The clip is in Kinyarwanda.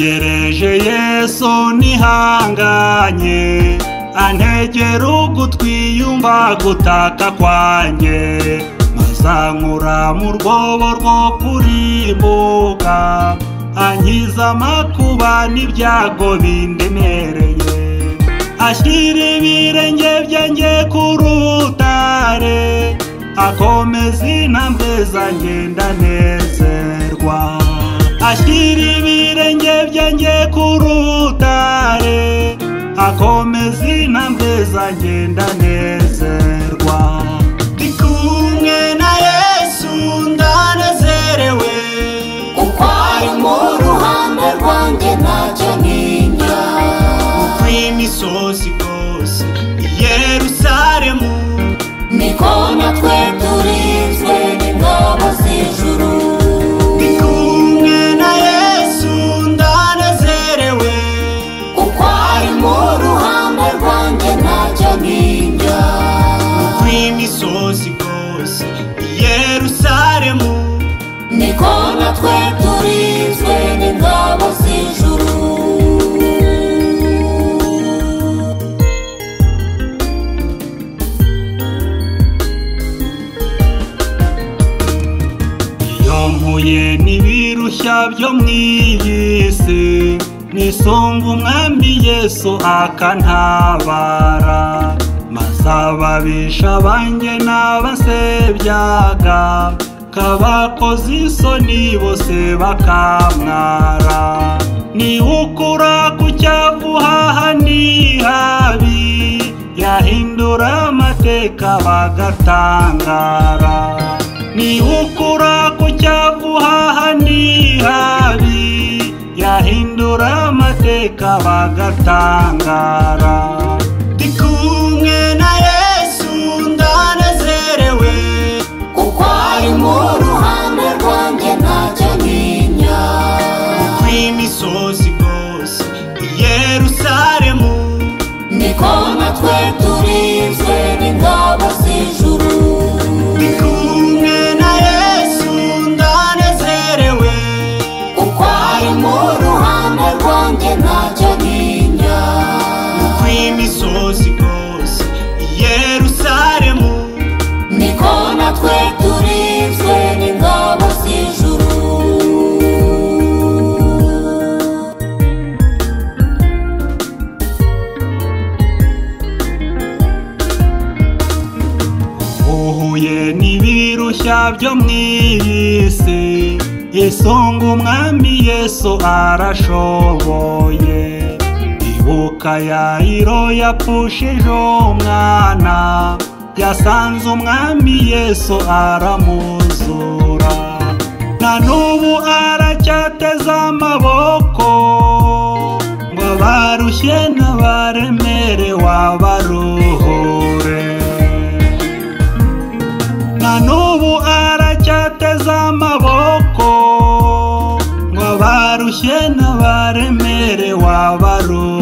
ntegereje Yesu nihanganye, antegera ugutwi yumva gutaka kwanjye, mazankura mu rwobo rwo kurimbuka, ankiza amakuba n'ibyago bindemereye, ashyira ibirenge byanjye ku rutare, akomeza intambwe zanjye ndanezerwa, ashyira ibirenge byanjye ku rutare, akomeza intambwe zanjye ndanezerwa. Ndi kumwe na Yesu ndanezerewe, kuko ari mu ruhande rwanjye ntacyo ntinya. uko imisozi rwose i Yerusalemu, niko natwe turinzwe n'ingabo z'ijuru. ndi kumwe na Yesu ndanezerewe, kuko ari mu ruhande rwanjye ntacyo ntinya. uko imisozi rwose i Yerusalemu, niko natwe turinzwe n'ingabo z'ijuru. iyo mpuye n'ibirushya byo mu iyi si, nisunga umwami Yesu akantabara, maze ababisha banjye n'abasebyaga, kabakoze isoni bose bakamwara. Niwukura ku cyavu hahandi habi, yahindura amateka bagatangara. Niwukura ku cyavu hahandi habi, yahindura amateka bagatangara. Ndi kumwe na Yesu ndanezerewe, kuko ari mu ruhande rwanjye ntacyo ntinya. uko imisozi rwose i Yerusalemu, niko natwe turinzwe n'ingabo z'ijuru. ndi kumwe na Yesu ndanezerewe, kuko ari mu ruhande rwanjye ntacyo ntinya. uko imisozi rwose i Yerusalemu, niko natwe turinzwe n'ingabo z'ijuru. uhuye n'ibirushya byo mu iyi si, isunga umwami Yesu arashoboye. Ibuka Yayiro yapfushije umwana, yasanze umwami Yesu aramuzura, na n'ubu aracyateza amaboko, ngo abarushye n'abaremerewe abaruhure. Na n'ubu aracyateza amaboko, ngo abarushye n'abaremerewe abaruhure.